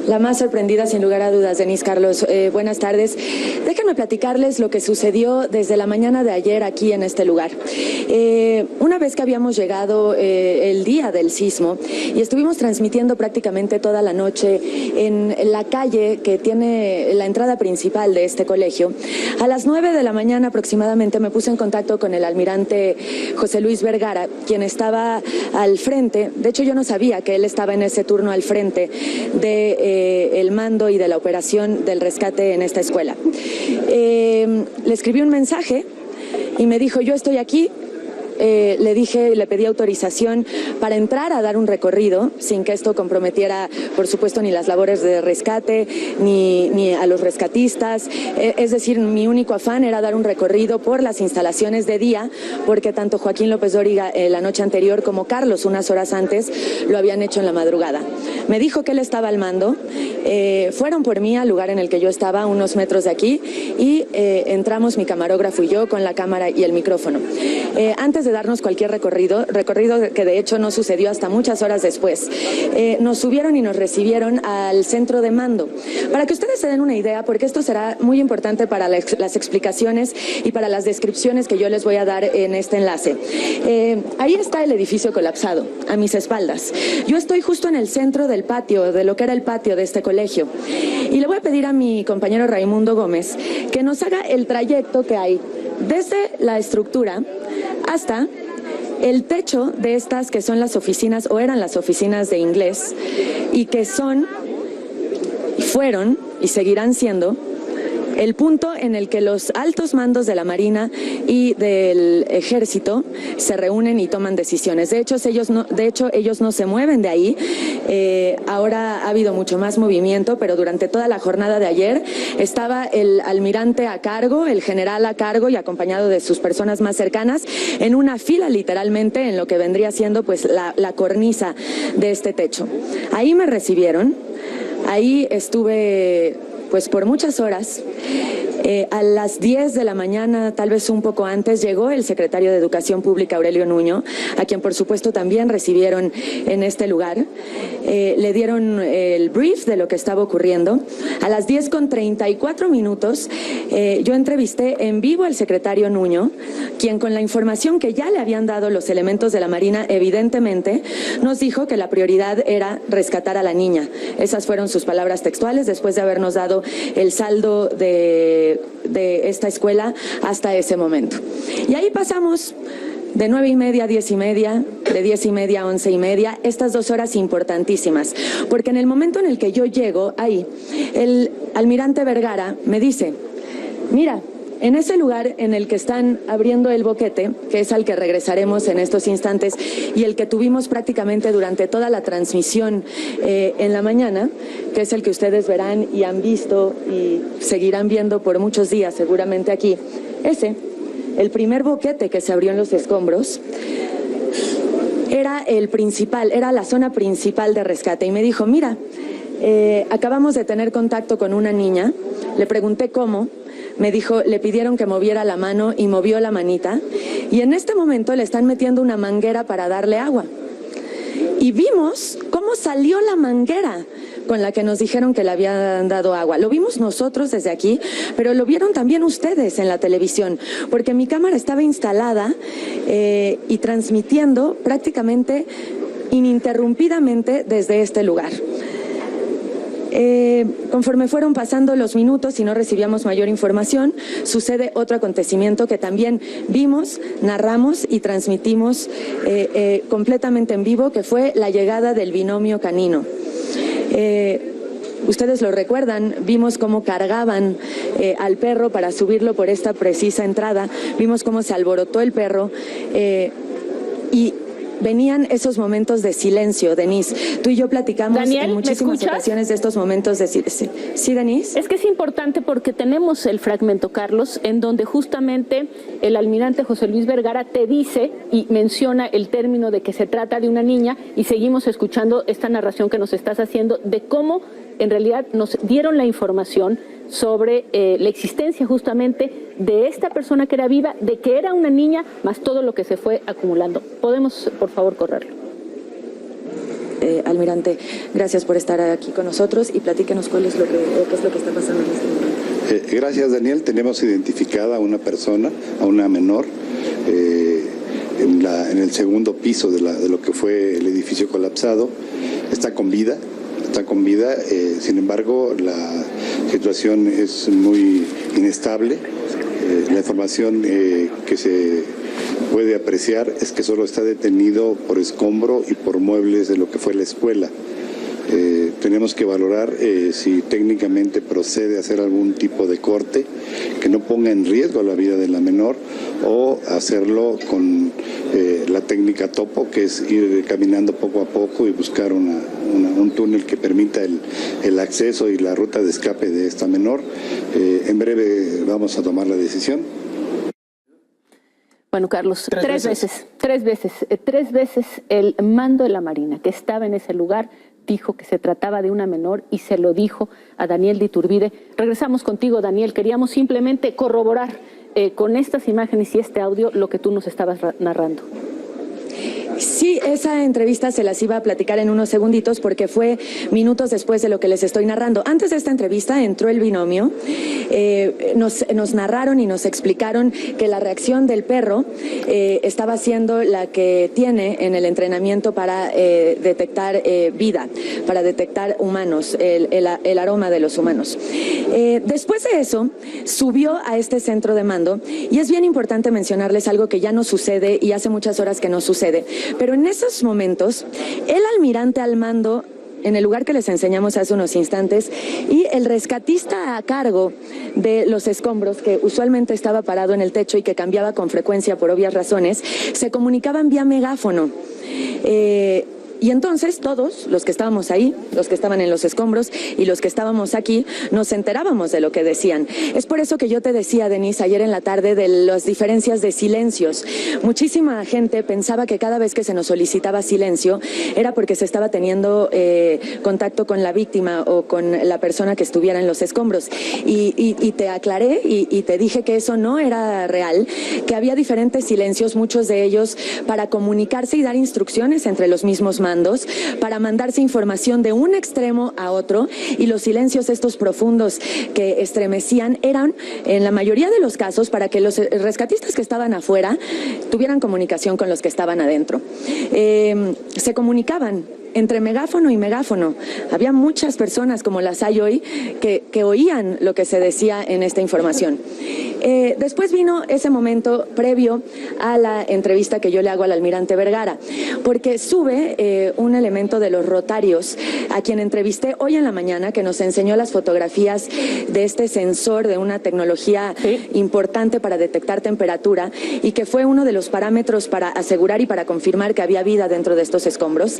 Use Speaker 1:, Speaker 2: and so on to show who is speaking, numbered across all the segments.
Speaker 1: La más sorprendida, sin lugar a dudas, Denise Carlos. Buenas tardes. Déjenme platicarles lo que sucedió desde la mañana de ayer aquí en este lugar. Una vez que habíamos llegado el día del sismo y estuvimos transmitiendo prácticamente toda la noche en la calle que tiene la entrada principal de este colegio, a las 9 de la mañana aproximadamente me puse en contacto con el almirante José Luis Vergara, quien estaba al frente. De hecho, yo no sabía que él estaba en ese turno al frente de el mando y de la operación del rescate en esta escuela. Le escribí un mensaje y me dijo: yo estoy aquí. Le pedí autorización para entrar a dar un recorrido sin que esto comprometiera, por supuesto, ni las labores de rescate ni a los rescatistas. Es decir, mi único afán era dar un recorrido por las instalaciones de día, porque tanto Joaquín López Dóriga la noche anterior como Carlos unas horas antes lo habían hecho en la madrugada. Me dijo que él estaba al mando. Fueron por mí al lugar en el que yo estaba, a unos metros de aquí, y entramos mi camarógrafo y yo con la cámara y el micrófono. Antes de darnos cualquier recorrido que de hecho no sucedió hasta muchas horas después, nos subieron y nos recibieron al centro de mando. Para que ustedes se den una idea, porque esto será muy importante para las explicaciones y para las descripciones que yo les voy a dar en este enlace. Ahí está el edificio colapsado, a mis espaldas. Yo estoy justo en el centro del patio, de lo que era el patio de este colegio. Y le voy a pedir a mi compañero Raimundo Gómez que nos haga el trayecto que hay desde la estructura hasta el techo de estas que son las oficinas, o eran las oficinas de inglés, y que fueron y seguirán siendo el punto en el que los altos mandos de la Marina y del Ejército se reúnen y toman decisiones. De hecho, ellos no se mueven de ahí. Ahora ha habido mucho más movimiento, pero durante toda la jornada de ayer estaba el almirante a cargo, el general a cargo y acompañado de sus personas más cercanas, en una fila literalmente en lo que vendría siendo pues la cornisa de este techo. Ahí me recibieron, ahí estuve pues por muchas horas. A las 10 de la mañana, tal vez un poco antes, llegó el secretario de Educación Pública, Aurelio Nuño, a quien por supuesto también recibieron en este lugar. Le dieron el brief de lo que estaba ocurriendo. A las 10:34, yo entrevisté en vivo al secretario Nuño, quien, con la información que ya le habían dado los elementos de la Marina, evidentemente nos dijo que la prioridad era rescatar a la niña. Esas fueron sus palabras textuales, después de habernos dado el saldo de esta escuela hasta ese momento. Y ahí pasamos de 9:30 a 10:30, de 10:30 a 11:30, estas 2 horas importantísimas, porque en el momento en el que yo llego ahí, el almirante Vergara me dice: mira, en ese lugar en el que están abriendo el boquete, que es al que regresaremos en estos instantes y el que tuvimos prácticamente durante toda la transmisión en la mañana, que es el que ustedes verán y han visto y seguirán viendo por muchos días seguramente aquí, el primer boquete que se abrió en los escombros, era el principal, era la zona principal de rescate. Y me dijo: mira, acabamos de tener contacto con una niña. Le pregunté cómo. Me dijo, le pidieron que moviera la mano y movió la manita, y en este momento le están metiendo una manguera para darle agua. Y vimos cómo salió la manguera con la que nos dijeron que le habían dado agua. Lo vimos nosotros desde aquí, pero lo vieron también ustedes en la televisión, porque mi cámara estaba instalada y transmitiendo prácticamente ininterrumpidamente desde este lugar. Conforme fueron pasando los minutos y no recibíamos mayor información, sucede otro acontecimiento que también vimos, narramos y transmitimos completamente en vivo, que fue la llegada del binomio canino. Ustedes lo recuerdan, vimos cómo cargaban al perro para subirlo por esta precisa entrada, vimos cómo se alborotó el perro y venían esos momentos de silencio, Denise. Tú y yo platicamos
Speaker 2: Daniel,
Speaker 1: en muchísimas ocasiones de estos momentos de silencio. ¿Sí, Denise?
Speaker 2: Es que es importante porque tenemos el fragmento, Carlos, en donde justamente el almirante José Luis Vergara te dice y menciona el término de que se trata de una niña, y seguimos escuchando esta narración que nos estás haciendo de cómo en realidad nos dieron la información sobre la existencia justamente de esta persona que era viva, de que era una niña, más todo lo que se fue acumulando. ¿Podemos, por favor, correrlo?
Speaker 1: almirante, gracias por estar aquí con nosotros y platíquenos qué es lo que está pasando en este momento.
Speaker 3: Gracias, Daniel. Tenemos identificada a una persona, a una menor, en el segundo piso de lo que fue el edificio colapsado. Está con vida, sin embargo la situación es muy inestable. La información que se puede apreciar es que solo está detenido por escombro y por muebles de lo que fue la escuela. Tenemos que valorar si técnicamente procede a hacer algún tipo de corte que no ponga en riesgo la vida de la menor, o hacerlo con la técnica topo, que es ir caminando poco a poco y buscar un túnel que permita el acceso y la ruta de escape de esta menor. En breve vamos a tomar la decisión.
Speaker 2: Bueno, Carlos, tres veces el mando de la Marina que estaba en ese lugar dijo que se trataba de una menor y se lo dijo a Daniel de Iturbide. Regresamos contigo, Daniel. Queríamos simplemente corroborar con estas imágenes y este audio lo que tú nos estabas narrando.
Speaker 1: Sí, esa entrevista se las iba a platicar en unos segunditos porque fue minutos después de lo que les estoy narrando. Antes de esta entrevista entró el binomio, nos narraron y nos explicaron que la reacción del perro estaba siendo la que tiene en el entrenamiento para detectar vida, para detectar humanos, el aroma de los humanos. Después de eso, subió a este centro de mando y es bien importante mencionarles algo que ya no sucede y hace muchas horas que no sucede. Pero en esos momentos, el almirante al mando, en el lugar que les enseñamos hace unos instantes, y el rescatista a cargo de los escombros, que usualmente estaba parado en el techo y que cambiaba con frecuencia por obvias razones, se comunicaban vía megáfono. Y entonces todos los que estábamos ahí, los que estaban en los escombros y los que estábamos aquí, nos enterábamos de lo que decían. Es por eso que yo te decía, Denise, ayer en la tarde, de las diferencias de silencios. Muchísima gente pensaba que cada vez que se nos solicitaba silencio era porque se estaba teniendo contacto con la víctima o con la persona que estuviera en los escombros. Y te aclaré y te dije que eso no era real, que había diferentes silencios, muchos de ellos para comunicarse y dar instrucciones entre los mismos mandos, para mandarse información de un extremo a otro, y los silencios estos profundos que estremecían eran, en la mayoría de los casos, para que los rescatistas que estaban afuera tuvieran comunicación con los que estaban adentro. Se comunicaban entre megáfono y megáfono. Había muchas personas, como las hay hoy, que oían lo que se decía en esta información. Después vino ese momento previo a la entrevista que yo le hago al almirante Vergara, porque sube un elemento de los rotarios, a quien entrevisté hoy en la mañana, que nos enseñó las fotografías de este sensor de una tecnología importante para detectar temperatura, y que fue uno de los parámetros para asegurar y para confirmar que había vida dentro de estos escombros.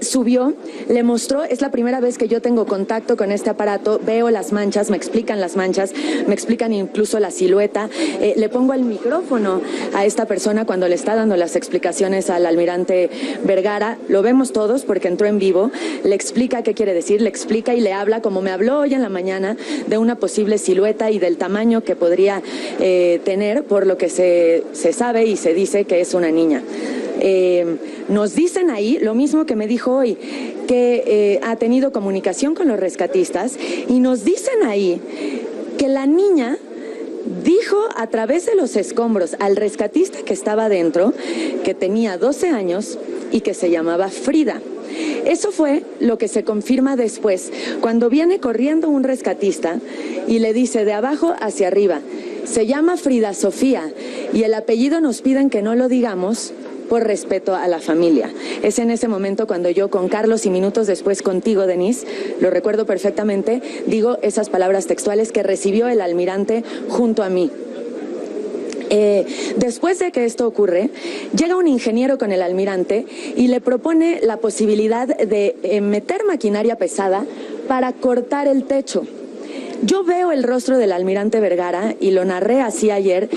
Speaker 1: Subió, le mostró, es la primera vez que yo tengo contacto con este aparato, veo las manchas, me explican las manchas, me explican incluso la silueta, le pongo el micrófono a esta persona cuando le está dando las explicaciones al almirante Vergara, lo vemos todos porque entró en vivo, le explica qué quiere decir, le explica y le habla, como me habló hoy en la mañana, de una posible silueta y del tamaño que podría tener, por lo que se sabe y se dice que es una niña. Nos dicen ahí, lo mismo que me dijo hoy, que ha tenido comunicación con los rescatistas, y nos dicen ahí que la niña dijo a través de los escombros al rescatista que estaba adentro que tenía 12 años y que se llamaba Frida. Eso fue lo que se confirma después, cuando viene corriendo un rescatista y le dice de abajo hacia arriba, se llama Frida Sofía y el apellido nos piden que no lo digamos por respeto a la familia. Es en ese momento cuando yo con Carlos y minutos después contigo, Denise, lo recuerdo perfectamente, digo esas palabras textuales que recibió el almirante junto a mí. Después de que esto ocurre, llega un ingeniero con el almirante y le propone la posibilidad de meter maquinaria pesada para cortar el techo. Yo veo el rostro del almirante Vergara y lo narré así ayer,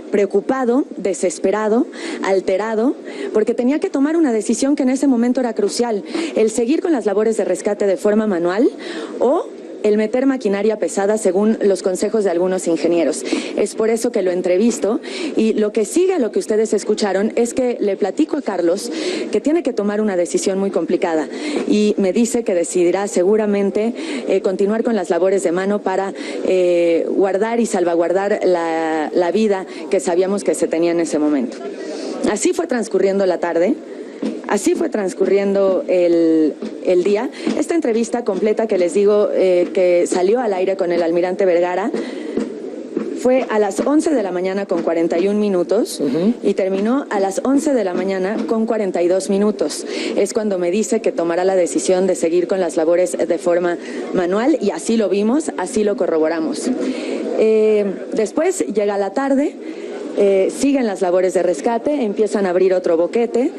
Speaker 1: preocupado, desesperado, alterado, porque tenía que tomar una decisión que en ese momento era crucial, el seguir con las labores de rescate de forma manual o el meter maquinaria pesada según los consejos de algunos ingenieros. Es por eso que lo entrevisto, y lo que sigue a lo que ustedes escucharon es que le platico a Carlos que tiene que tomar una decisión muy complicada, y me dice que decidirá seguramente continuar con las labores de mano para guardar y salvaguardar la vida que sabíamos que se tenía en ese momento. Así fue transcurriendo la tarde. Así fue transcurriendo el día. Esta entrevista completa que les digo que salió al aire con el almirante Vergara fue a las 11 de la mañana con 41 minutos y terminó a las 11 de la mañana con 42 minutos. Es cuando me dice que tomará la decisión de seguir con las labores de forma manual, y así lo vimos, así lo corroboramos. Después llega la tarde, siguen las labores de rescate, empiezan a abrir otro boquete.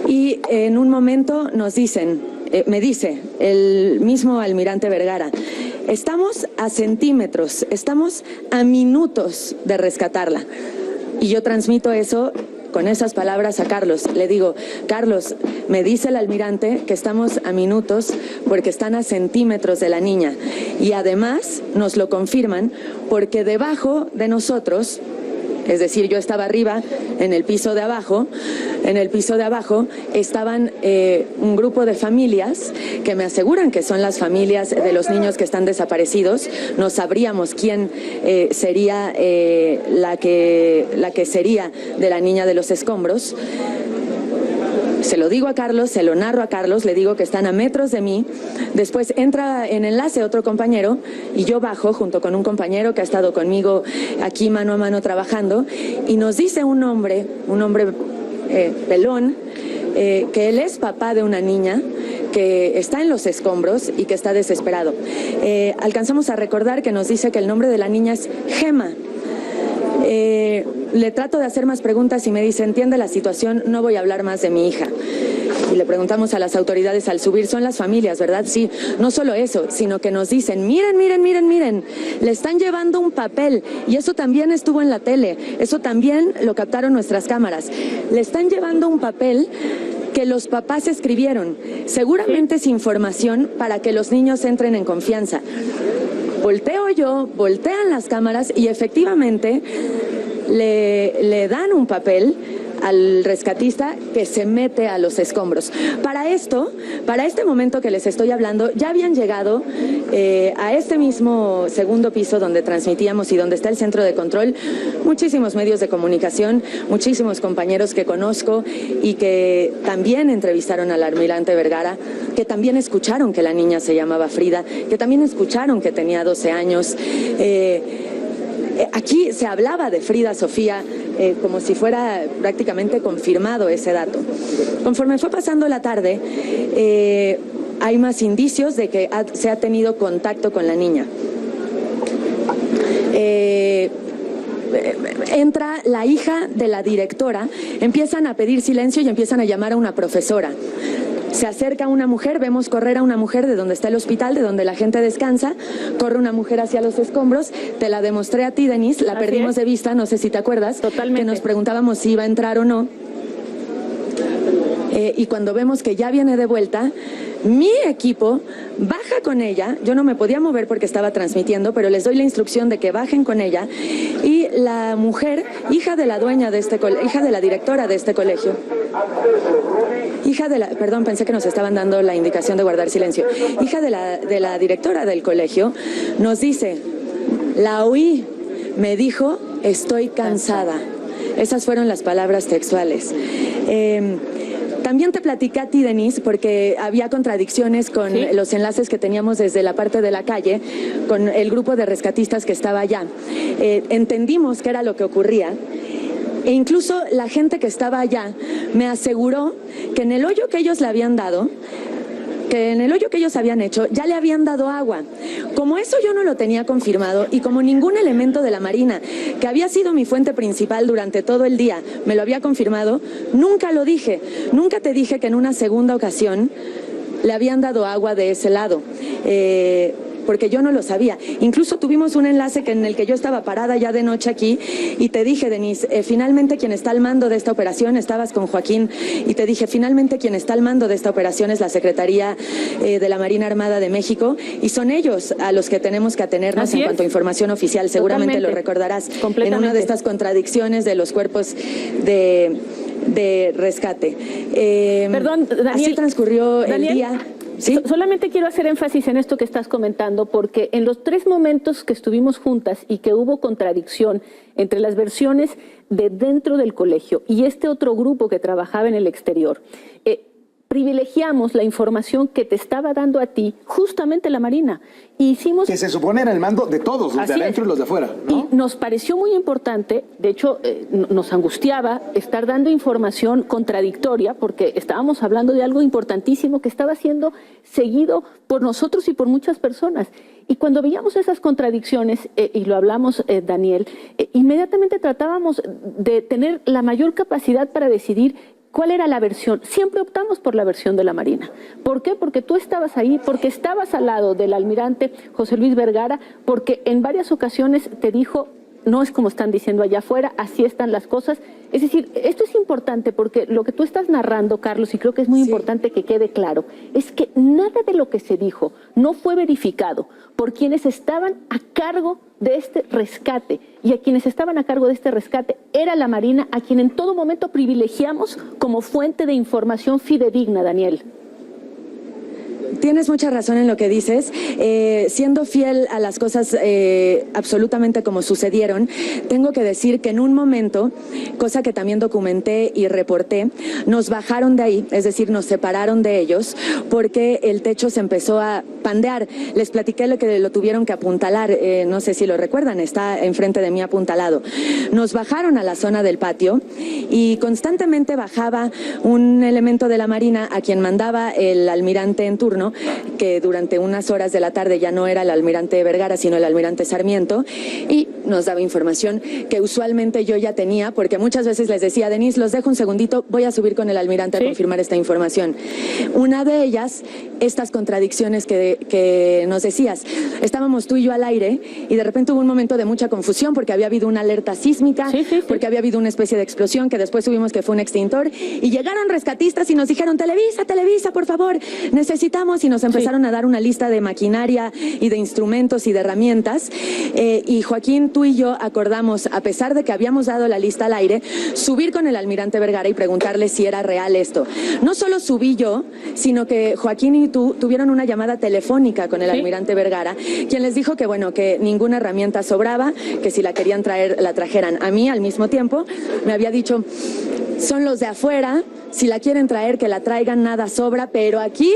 Speaker 1: Y en un momento nos dicen, me dice el mismo almirante Vergara, estamos a centímetros, estamos a minutos de rescatarla. Y yo transmito eso con esas palabras a Carlos. Le digo, Carlos, me dice el almirante que estamos a minutos porque están a centímetros de la niña. Y además nos lo confirman porque debajo de nosotros, es decir, yo estaba arriba, en el piso de abajo estaban un grupo de familias que me aseguran que son las familias de los niños que están desaparecidos. No sabríamos quién sería la que sería de la niña de los escombros. Se lo digo a Carlos, se lo narro a Carlos, le digo que están a metros de mí. Después entra en enlace otro compañero y yo bajo junto con un compañero que ha estado conmigo aquí mano a mano trabajando, y nos dice un hombre pelón, que él es papá de una niña que está en los escombros y que está desesperado. Alcanzamos a recordar que nos dice que el nombre de la niña es Gema. Le trato de hacer más preguntas y me dice, entiende la situación, no voy a hablar más de mi hija. Y le preguntamos a las autoridades al subir, son las familias, ¿verdad? Sí, no solo eso, sino que nos dicen, miren, le están llevando un papel, y eso también estuvo en la tele, eso también lo captaron nuestras cámaras. Le están llevando un papel que los papás escribieron, seguramente es información para que los niños entren en confianza. Volteo yo, voltean las cámaras y efectivamente le dan un papel al rescatista que se mete a los escombros. Para este momento que les estoy hablando, ya habían llegado a este mismo segundo piso donde transmitíamos y donde está el centro de control, muchísimos medios de comunicación, muchísimos compañeros que conozco y que también entrevistaron al almirante Vergara, que también escucharon que la niña se llamaba Frida, que también escucharon que tenía 12 años. Aquí se hablaba de Frida Sofía como si fuera prácticamente confirmado ese dato. Conforme fue pasando la tarde, hay más indicios de que se ha tenido contacto con la niña. Entra la hija de la directora, empiezan a pedir silencio y empiezan a llamar a una profesora. Se acerca una mujer, vemos correr a una mujer de donde está el hospital, de donde la gente descansa, corre una mujer hacia los escombros, te la demostré a ti, Denise, la perdimos de vista, no sé si te acuerdas,
Speaker 2: totalmente,
Speaker 1: que nos preguntábamos si iba a entrar o no, y cuando vemos que ya viene de vuelta, mi equipo baja con ella, yo no me podía mover porque estaba transmitiendo, pero les doy la instrucción de que bajen con ella, y la mujer, hija de la dueña de este colegio, hija de la directora de este colegio, perdón, pensé que nos estaban dando la indicación de guardar silencio, hija de la directora del colegio, nos dice, la oí, me dijo, estoy cansada. Esas fueron las palabras textuales. También te platicé a ti, Denise, porque había contradicciones con los enlaces que teníamos desde la parte de la calle, con el grupo de rescatistas que estaba allá. Entendimos qué era lo que ocurría. E incluso la gente que estaba allá me aseguró que en el hoyo que ellos le habían dado, que en el hoyo que ellos habían hecho, ya le habían dado agua. Como eso yo no lo tenía confirmado y como ningún elemento de la Marina, que había sido mi fuente principal durante todo el día, me lo había confirmado, nunca lo dije. Nunca te dije que en una segunda ocasión le habían dado agua de ese lado. porque yo no lo sabía. Incluso tuvimos un enlace en el que yo estaba parada ya de noche aquí y te dije, Denise, finalmente quien está al mando de esta operación, estabas con Joaquín, y te dije, finalmente quien está al mando de esta operación es la Secretaría de la Marina Armada de México, y son ellos a los que tenemos que atenernos en cuanto a información oficial. Seguramente lo recordarás en una de estas contradicciones de los cuerpos de rescate.
Speaker 2: Perdón, Daniel,
Speaker 1: así transcurrió el día. ¿Sí?
Speaker 2: Solamente quiero hacer énfasis en esto que estás comentando, porque en los 3 momentos que estuvimos juntas y que hubo contradicción entre las versiones de dentro del colegio y este otro grupo que trabajaba en el exterior, privilegiamos la información que te estaba dando a ti justamente la Marina. Y hicimos...
Speaker 4: Que se supone era el mando de todos, los de adentro y los de afuera, ¿no?
Speaker 2: Y nos pareció muy importante, de hecho, nos angustiaba estar dando información contradictoria, porque estábamos hablando de algo importantísimo que estaba siendo seguido por nosotros y por muchas personas. Y cuando veíamos esas contradicciones, y lo hablamos, Daniel, inmediatamente tratábamos de tener la mayor capacidad para decidir ¿cuál era la versión? Siempre optamos por la versión de la Marina. ¿Por qué? Porque tú estabas ahí, porque estabas al lado del almirante José Luis Vergara, porque en varias ocasiones te dijo, no es como están diciendo allá afuera, así están las cosas. Es decir, esto es importante porque lo que tú estás narrando, Carlos, y creo que es muy importante que quede claro, es que nada de lo que se dijo no fue verificado por quienes estaban a cargo de este rescate. Y a quienes estaban a cargo de este rescate era la Marina, a quien en todo momento privilegiamos como fuente de información fidedigna, Daniel.
Speaker 1: Tienes mucha razón en lo que dices. Siendo fiel a las cosas absolutamente como sucedieron, tengo que decir que en un momento, cosa que también documenté y reporté, nos bajaron de ahí, es decir, nos separaron de ellos, porque el techo se empezó a pandear. Les platiqué lo que lo tuvieron que apuntalar, no sé si lo recuerdan, está enfrente de mí apuntalado. Nos bajaron a la zona del patio y constantemente bajaba un elemento de la Marina a quien mandaba el almirante en turno, que durante unas horas de la tarde ya no era el almirante Vergara, sino el almirante Sarmiento, y nos daba información que usualmente yo ya tenía, porque muchas veces les decía, Denise, los dejo un segundito, voy a subir con el almirante a confirmar esta información. Una de ellas, estas contradicciones que nos decías. Estábamos tú y yo al aire y de repente hubo un momento de mucha confusión porque había habido una alerta sísmica, porque había habido una especie de explosión que después subimos que fue un extintor, y llegaron rescatistas y nos dijeron, Televisa, por favor, necesitamos, y nos empezaron a dar una lista de maquinaria y de instrumentos y de herramientas, y Joaquín, tú y yo acordamos, a pesar de que habíamos dado la lista al aire, subir con el almirante Vergara y preguntarle si era real esto. No solo subí yo, sino que Joaquín y tú tuvieron una llamada telefónica con el almirante Vergara, quien les dijo que bueno, que ninguna herramienta sobraba, que si la querían traer, la trajeran. A mí, al mismo tiempo, me había dicho, son los de afuera, si la quieren traer, que la traigan, nada sobra, pero aquí,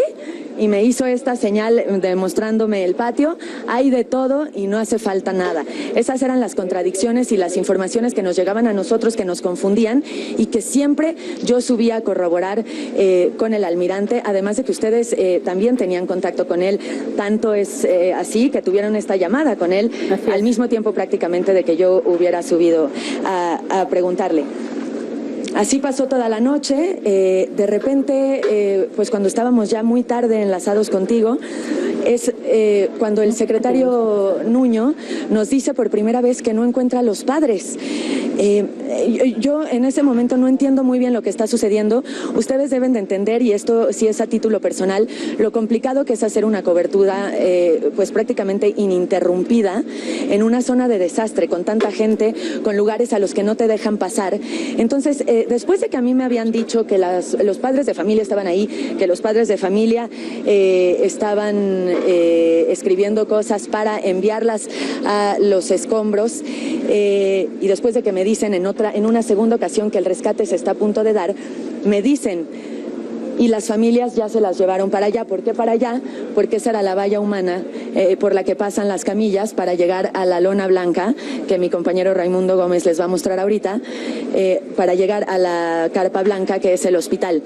Speaker 1: y me hizo esta señal demostrándome el patio, hay de todo y no hace falta nada. Esas eran las contradicciones y las informaciones que nos llegaban a nosotros, que nos confundían y que siempre yo subía a corroborar con el almirante, además de que ustedes también tenían contacto con él, tanto es así que tuvieron esta llamada con él al mismo tiempo prácticamente de que yo hubiera subido a preguntarle. Así pasó toda la noche, de repente, pues cuando estábamos ya muy tarde enlazados contigo, es cuando el secretario Nuño nos dice por primera vez que no encuentra a los padres. Yo en ese momento no entiendo muy bien lo que está sucediendo. Ustedes deben de entender, y esto sí es a título personal, lo complicado que es hacer una cobertura pues prácticamente ininterrumpida en una zona de desastre, con tanta gente, con lugares a los que no te dejan pasar. Entonces, después de que a mí me habían dicho que los padres de familia estaban ahí, que los padres de familia estaban escribiendo cosas para enviarlas a los escombros, y después de que me dicen en una segunda ocasión que el rescate se está a punto de dar, me dicen, y las familias ya se las llevaron para allá. ¿Por qué para allá? Porque esa era la valla humana por la que pasan las camillas para llegar a la lona blanca, que mi compañero Raimundo Gómez les va a mostrar ahorita, para llegar a la carpa blanca, que es el hospital.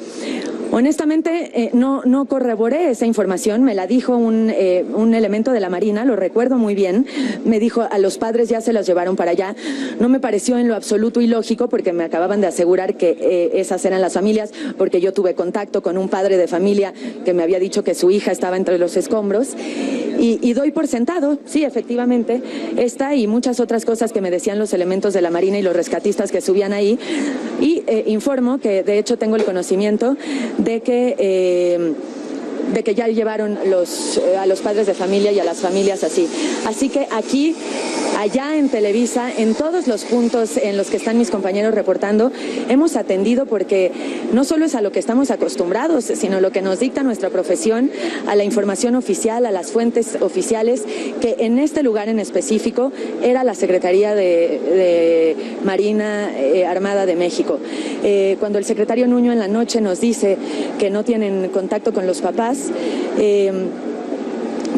Speaker 1: Honestamente, no corroboré esa información, me la dijo un elemento de la Marina, lo recuerdo muy bien, me dijo, a los padres ya se los llevaron para allá. No me pareció en lo absoluto ilógico, porque me acababan de asegurar que esas eran las familias, porque yo tuve contacto con un padre de familia que me había dicho que su hija estaba entre los escombros. Y doy por sentado, sí, efectivamente, esta y muchas otras cosas que me decían los elementos de la Marina y los rescatistas que subían ahí. Y informo que, de hecho, tengo el conocimiento de que ya llevaron a los padres de familia y a las familias así. Así que aquí, allá en Televisa, en todos los puntos en los que están mis compañeros reportando, hemos atendido porque no solo es a lo que estamos acostumbrados, sino lo que nos dicta nuestra profesión, a la información oficial, a las fuentes oficiales, que en este lugar en específico era la Secretaría de Marina Armada de México. Cuando el secretario Nuño en la noche nos dice que no tienen contacto con los papás,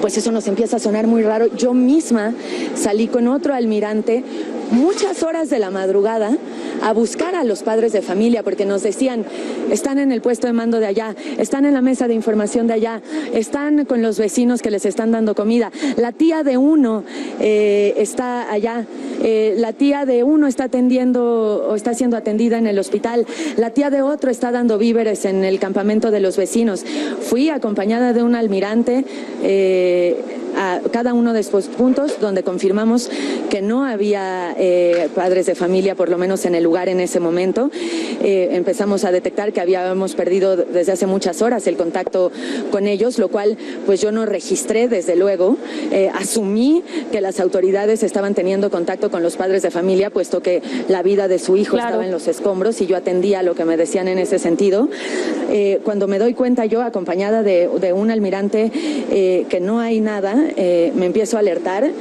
Speaker 1: pues eso nos empieza a sonar muy raro. Yo misma salí con otro almirante muchas horas de la madrugada a buscar a los padres de familia, porque nos decían, están en el puesto de mando de allá, están en la mesa de información de allá, están con los vecinos que les están dando comida, la tía de uno está allá, la tía de uno está atendiendo o está siendo atendida en el hospital, la tía de otro está dando víveres en el campamento de los vecinos. Fui acompañada de un almirante a cada uno de estos puntos donde confirmamos que no había padres de familia, por lo menos en el lugar en ese momento. Empezamos a detectar que habíamos perdido desde hace muchas horas el contacto con ellos, lo cual pues yo no registré, desde luego. Asumí que las autoridades estaban teniendo contacto con los padres de familia, puesto que la vida de su hijo estaba en los escombros y yo atendía lo que me decían en ese sentido. Cuando me doy cuenta yo, acompañada de un almirante, que no hay nada, me empiezo a alertar.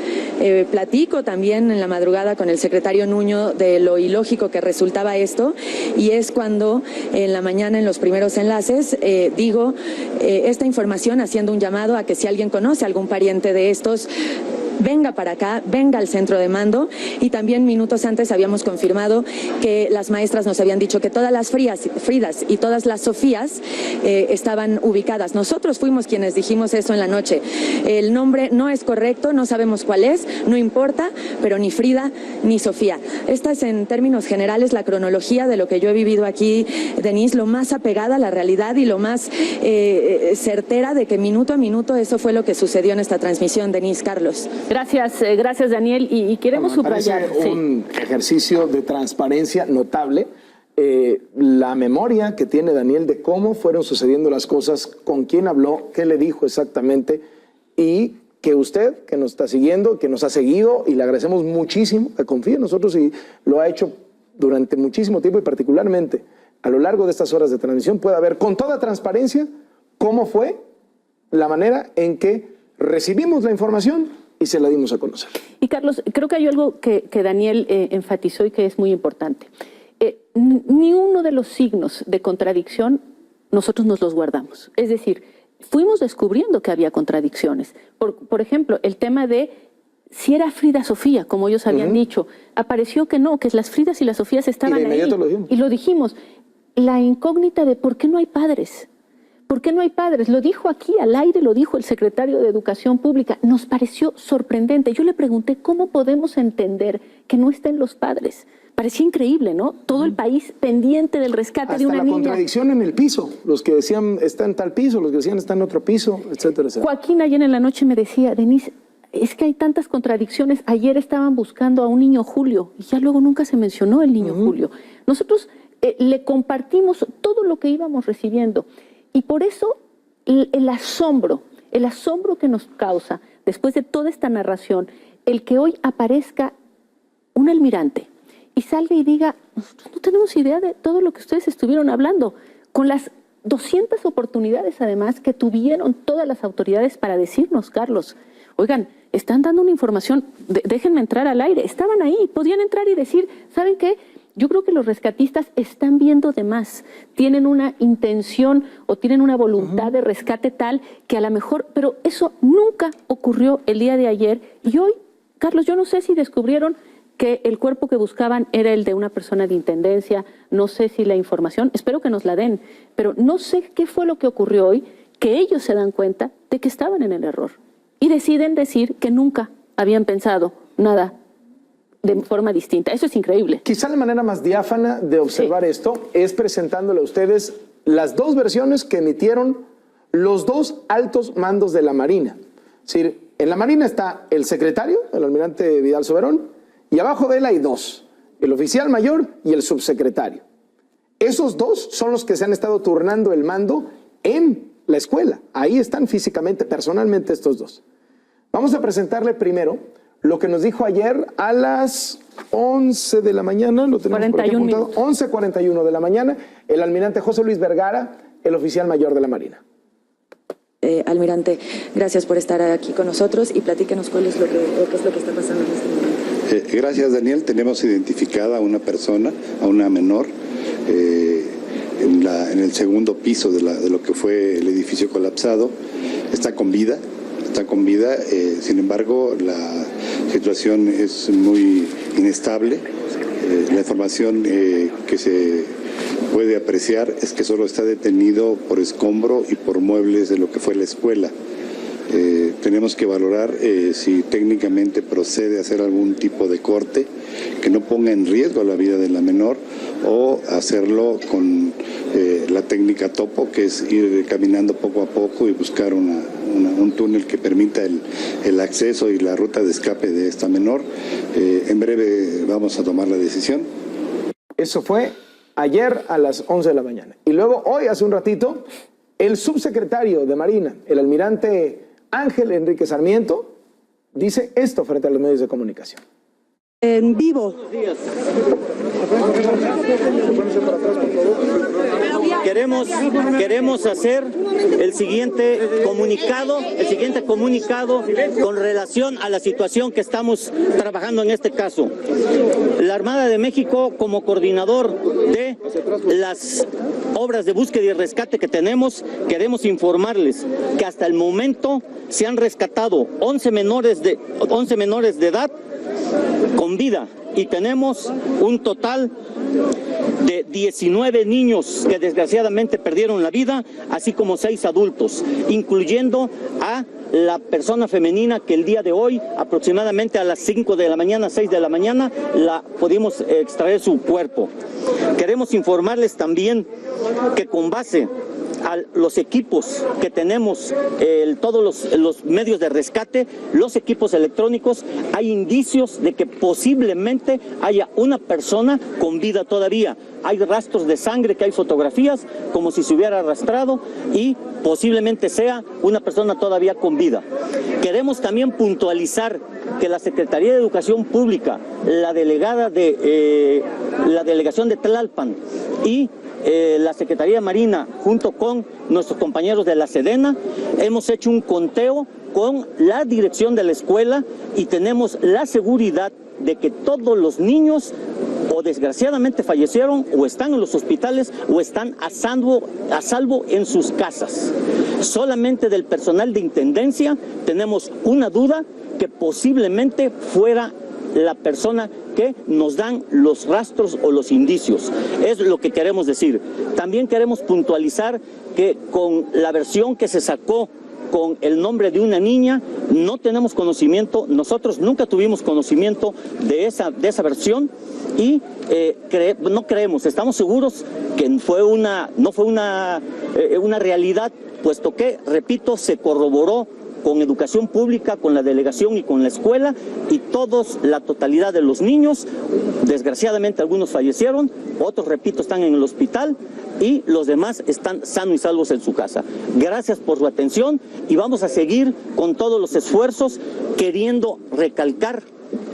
Speaker 1: Platico también en la madrugada con el secretario Nuño de lo ilógico que resultaba esto, y es cuando en la mañana, en los primeros enlaces, digo esta información haciendo un llamado a que si alguien conoce a algún pariente de estos, venga para acá, venga al centro de mando. Y también minutos antes habíamos confirmado que las maestras nos habían dicho que todas las Fridas y todas las Sofías estaban ubicadas. Nosotros fuimos quienes dijimos eso en la noche. El nombre no es correcto, no sabemos cuál es, no importa, pero ni Frida ni Sofía. Esta es, en términos generales, la cronología de lo que yo he vivido aquí, Denise, lo más apegada a la realidad y lo más certera de que minuto a minuto eso fue lo que sucedió en esta transmisión, Denise, Carlos.
Speaker 2: Gracias, gracias Daniel. Y queremos subrayar.
Speaker 4: Un ejercicio de transparencia notable. La memoria que tiene Daniel de cómo fueron sucediendo las cosas, con quién habló, qué le dijo exactamente, y que usted, que nos está siguiendo, que nos ha seguido, y le agradecemos muchísimo, que confíe en nosotros y lo ha hecho durante muchísimo tiempo, y particularmente a lo largo de estas horas de transmisión, pueda ver con toda transparencia cómo fue la manera en que recibimos la información y se la dimos a conocer.
Speaker 2: Y Carlos, creo que hay algo que Daniel enfatizó y que es muy importante. Ni uno de los signos de contradicción nosotros nos los guardamos. Es decir, fuimos descubriendo que había contradicciones. Por ejemplo, el tema de si era Frida Sofía, como ellos habían dicho. Apareció que no, que las Fridas y las Sofías estaban ahí. Y lo dijimos. La incógnita de por qué no hay padres. ¿Por qué no hay padres? Lo dijo aquí al aire, lo dijo el secretario de Educación Pública. Nos pareció sorprendente. Yo le pregunté, ¿cómo podemos entender que no estén los padres? Parecía increíble, ¿no? Todo el país pendiente del rescate de una niña. Hasta la
Speaker 4: contradicción en el piso. Los que decían está en tal piso, los que decían está en otro piso, etcétera, etcétera.
Speaker 2: Joaquín ayer en la noche me decía, Denise, es que hay tantas contradicciones. Ayer estaban buscando a un niño Julio y ya luego nunca se mencionó el niño Julio. Nosotros le compartimos todo lo que íbamos recibiendo. Y por eso el asombro que nos causa, después de toda esta narración, el que hoy aparezca un almirante y salga y diga, nosotros no tenemos idea de todo lo que ustedes estuvieron hablando, con las 200 oportunidades además que tuvieron todas las autoridades para decirnos, Carlos, oigan, están dando una información, déjenme entrar al aire, estaban ahí, podían entrar y decir, ¿saben qué? Yo creo que los rescatistas están viendo de más, tienen una intención o tienen una voluntad de rescate tal que a lo mejor, pero eso nunca ocurrió el día de ayer. Y hoy, Carlos, yo no sé si descubrieron que el cuerpo que buscaban era el de una persona de intendencia, no sé si la información, espero que nos la den, pero no sé qué fue lo que ocurrió hoy, que ellos se dan cuenta de que estaban en el error y deciden decir que nunca habían pensado nada de forma distinta. Eso es increíble.
Speaker 4: Quizá la manera más diáfana de observar esto es presentándole a ustedes las dos versiones que emitieron los dos altos mandos de la Marina. Es decir, En la Marina está el secretario, el almirante Vidal Soberón, y abajo de él hay dos, el oficial mayor y el subsecretario. Esos dos son los que se han estado turnando el mando en la escuela. Ahí están físicamente, personalmente estos dos. Vamos a presentarle primero lo que nos dijo ayer a las 11 de la mañana, lo tenemos por aquí apuntado, 11:41 de la mañana, el almirante José Luis Vergara, el oficial mayor de la Marina.
Speaker 1: Almirante, gracias por estar aquí con nosotros y platíquenos qué es lo que está pasando en este momento.
Speaker 3: Gracias, Daniel. Tenemos identificada a una persona, a una menor, en el segundo piso de lo que fue el edificio colapsado. Está con vida, sin embargo la situación es muy inestable. La información que se puede apreciar es que solo está detenido por escombro y por muebles de lo que fue la escuela. Tenemos que valorar si técnicamente procede a hacer algún tipo de corte que no ponga en riesgo la vida de la menor, o hacerlo con la técnica topo, que es ir caminando poco a poco y buscar un túnel que permita el acceso y la ruta de escape de esta menor. En breve vamos a tomar la decisión.
Speaker 4: Eso fue ayer a las 11 de la mañana. Y luego hoy, hace un ratito, el subsecretario de Marina, el almirante Ángel Enrique Sarmiento, dice esto frente a los medios de comunicación.
Speaker 5: En vivo.
Speaker 6: Queremos hacer el siguiente comunicado con relación a la situación que estamos trabajando en este caso. La Armada de México, como coordinador de las obras de búsqueda y rescate que tenemos, queremos informarles que hasta el momento se han rescatado 11 menores de edad con vida, y tenemos un total de 19 niños que desgraciadamente perdieron la vida, así como 6 adultos, incluyendo a la persona femenina que el día de hoy, aproximadamente a las 5 de la mañana, 6 de la mañana, la pudimos extraer su cuerpo. Queremos informarles también que con base a los equipos que tenemos, todos los medios de rescate, los equipos electrónicos, hay indicios de que posiblemente haya una persona con vida todavía. Hay rastros de sangre, que hay fotografías como si se hubiera arrastrado, y posiblemente sea una persona todavía con vida. Queremos también puntualizar que la Secretaría de Educación Pública, la delegada de la delegación de Tlalpan y la Secretaría de Marina, junto con nuestros compañeros de la Sedena, hemos hecho un conteo con la dirección de la escuela y tenemos la seguridad de que todos los niños o desgraciadamente fallecieron, o están en los hospitales, o están a salvo en sus casas. Solamente del personal de intendencia tenemos una duda, que posiblemente fuera la persona que nos dan los rastros o los indicios. Es lo que queremos decir. También queremos puntualizar que con la versión que se sacó con el nombre de una niña, no tenemos conocimiento, nosotros nunca tuvimos conocimiento de esa versión, y no creemos, estamos seguros que no fue una realidad, puesto que, repito, se corroboró con Educación Pública, con la delegación y con la escuela, y la totalidad de los niños, desgraciadamente algunos fallecieron, otros, repito, están en el hospital, y los demás están sanos y salvos en su casa. Gracias por su atención, y vamos a seguir con todos los esfuerzos, queriendo recalcar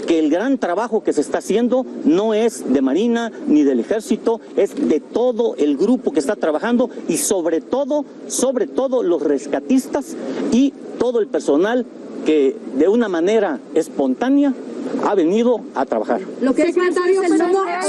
Speaker 6: que el gran trabajo que se está haciendo no es de Marina ni del Ejército, es de todo el grupo que está trabajando, y sobre todo los rescatistas y todo el personal que de una manera espontánea ha venido a trabajar.
Speaker 5: Lo que secretario,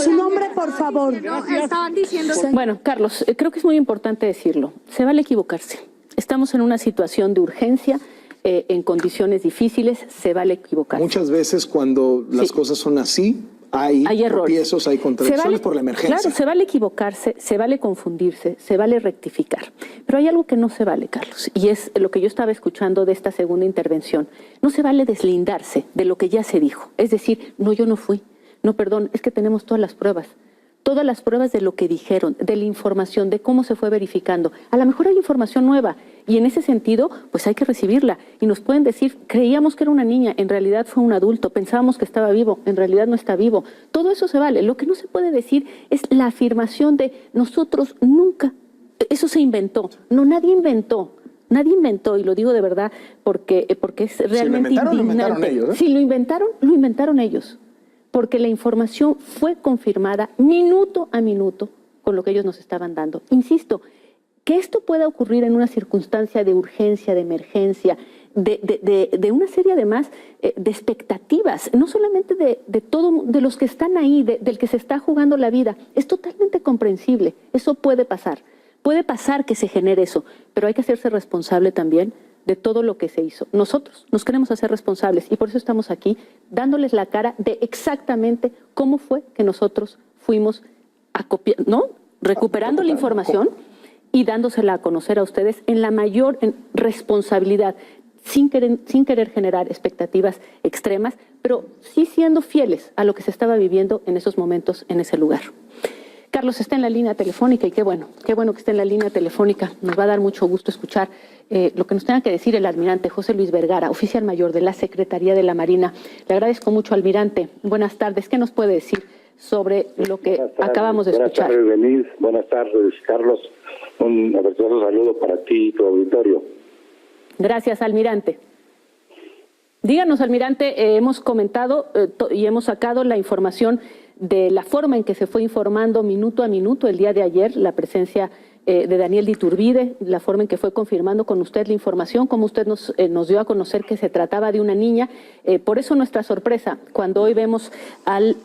Speaker 5: su nombre, por favor.
Speaker 2: Estaban diciendo. Bueno, Carlos, creo que es muy importante decirlo. Se vale equivocarse. Estamos en una situación de urgencia, en condiciones difíciles, se vale equivocarse.
Speaker 4: Muchas veces cuando las cosas son así, hay tropiezos, hay contradicciones por la emergencia.
Speaker 2: Claro, se vale equivocarse, se vale confundirse, se vale rectificar. Pero hay algo que no se vale, Carlos, y es lo que yo estaba escuchando de esta segunda intervención. No se vale deslindarse de lo que ya se dijo. Es decir, no, yo no fui. No, perdón, es que tenemos todas las pruebas. Todas las pruebas de lo que dijeron, de la información, de cómo se fue verificando. A lo mejor hay información nueva. Y en ese sentido, pues hay que recibirla. Y nos pueden decir, creíamos que era una niña, en realidad fue un adulto, pensábamos que estaba vivo, en realidad no está vivo. Todo eso se vale. Lo que no se puede decir es la afirmación de nosotros nunca, eso se inventó. No, nadie inventó. Nadie inventó, y lo digo de verdad porque es realmente indignante.
Speaker 4: Lo inventaron ellos, ¿eh?
Speaker 2: Si lo inventaron ellos. Porque la información fue confirmada minuto a minuto con lo que ellos nos estaban dando. Insisto, que esto pueda ocurrir en una circunstancia de urgencia, de emergencia, de una serie además de expectativas, no solamente de los que están ahí, del que se está jugando la vida, es totalmente comprensible. Eso puede pasar. Puede pasar que se genere eso, pero hay que hacerse responsable también de todo lo que se hizo. Nosotros nos queremos hacer responsables y por eso estamos aquí dándoles la cara de exactamente cómo fue que nosotros fuimos recuperando la información y dándosela a conocer a ustedes en la mayor responsabilidad, sin querer generar expectativas extremas, pero sí siendo fieles a lo que se estaba viviendo en esos momentos, en ese lugar. Carlos está en la línea telefónica y qué bueno que esté en la línea telefónica. Nos va a dar mucho gusto escuchar lo que nos tenga que decir el almirante José Luis Vergara, oficial mayor de la Secretaría de la Marina. Le agradezco mucho, almirante. Buenas tardes. ¿Qué nos puede decir sobre lo que acabamos de escuchar?
Speaker 7: Buenas tardes, Denise. Buenas tardes, Carlos. Un afectuoso saludo para ti y tu auditorio.
Speaker 2: Gracias, almirante. Díganos, almirante, hemos comentado y hemos sacado la información de la forma en que se fue informando minuto a minuto el día de ayer, la presencia de Daniel de Iturbide, la forma en que fue confirmando con usted la información, como usted nos dio a conocer que se trataba de una niña. Por eso nuestra sorpresa, cuando hoy vemos al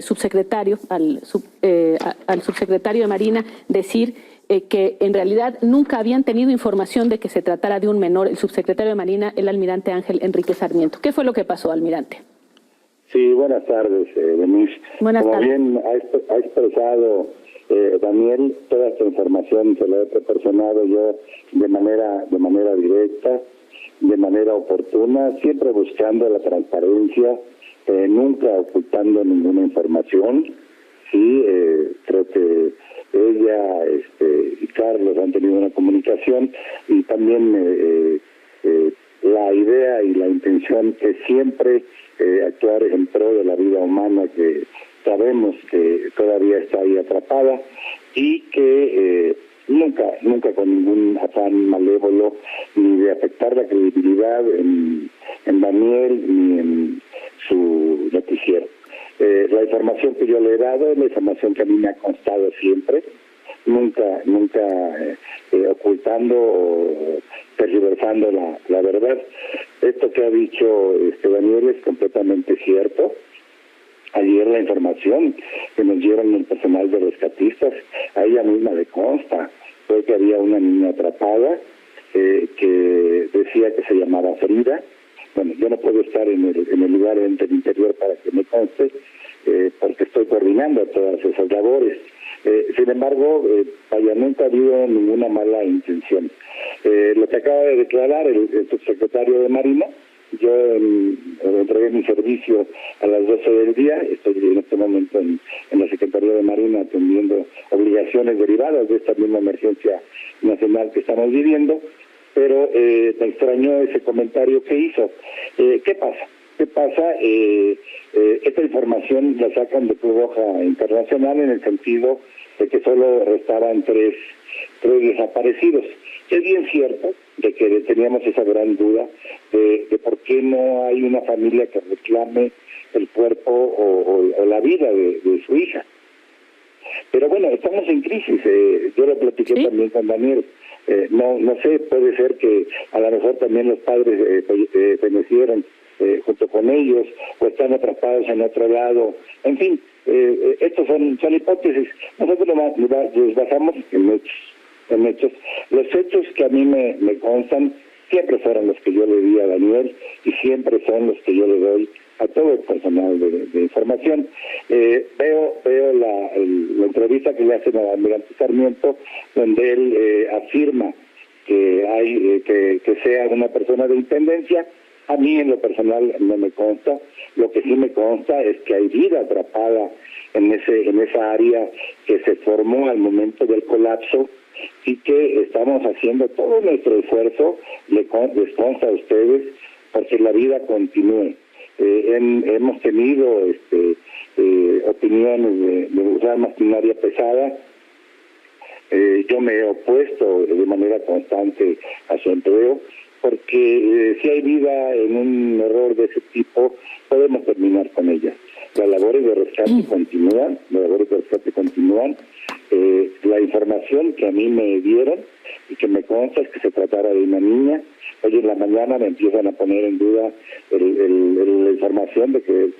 Speaker 2: subsecretario, al subsecretario de Marina decir que en realidad nunca habían tenido información de que se tratara de un menor, el subsecretario de Marina, el almirante Ángel Enrique Sarmiento. ¿Qué fue lo que pasó, almirante?
Speaker 7: Sí, buenas tardes, Denise.
Speaker 2: Buenas tardes.
Speaker 7: Bien ha expresado Daniel, toda esta información se la he proporcionado yo de manera directa, de manera oportuna, siempre buscando la transparencia, nunca ocultando ninguna información. Sí, creo que ella y Carlos han tenido una comunicación y también la idea y la intención es siempre actuar en pro de la vida humana que sabemos que todavía está ahí atrapada y que nunca con ningún afán malévolo ni de afectar la credibilidad en Daniel ni en su noticiero. La información que yo le he dado es la información que a mí me ha constado siempre, nunca ocultando o tergiversando la verdad. Esto que ha dicho Daniel es completamente cierto. Ayer la información que nos dieron el personal de rescatistas, a ella misma le consta, fue que había una niña atrapada que decía que se llamaba Frida. Bueno, yo no puedo estar en el lugar del interior para que me conste, porque estoy coordinando todas esas labores. Sin embargo, nunca ha habido ninguna mala intención. Lo que acaba de declarar el subsecretario de Marina, yo entregué mi servicio a las 12 del día, estoy en este momento en la Secretaría de Marina atendiendo obligaciones derivadas de esta misma emergencia nacional que estamos viviendo, pero me extrañó ese comentario que hizo. ¿Qué pasa? Esta información la sacan de Cruz Roja Internacional en el sentido de que solo restaban tres desaparecidos. Es bien cierto de que teníamos esa gran duda de por qué no hay una familia que reclame el cuerpo o la vida de su hija. Pero bueno, estamos en crisis. Yo lo platiqué también con Daniel. No sé, puede ser que a lo mejor también los padres fallecieron junto con ellos o están atrapados en otro lado. En fin, estos son hipótesis. Nosotros nos basamos en hechos. Los hechos que a mí me constan siempre fueron los que yo le di a Daniel y siempre son los que yo le doy a todo el personal de información. Veo la entrevista que le hacen al almirante Sarmiento, donde él afirma que hay que sea una persona de intendencia. A mí en lo personal no me consta. Lo que sí me consta es que hay vida atrapada en esa área que se formó al momento del colapso Así que estamos haciendo todo nuestro esfuerzo, les consta a ustedes, porque la vida continúe. Hemos tenido opiniones de usar maquinaria pesada. Yo me he opuesto de manera constante a su empleo, porque si hay vida en un error de ese tipo, podemos terminar con ella. Las labores de rescate continúan, la información que a mí me dieron y que me consta es que se tratara de una niña. Hoy en la mañana me empiezan a poner en duda la información de que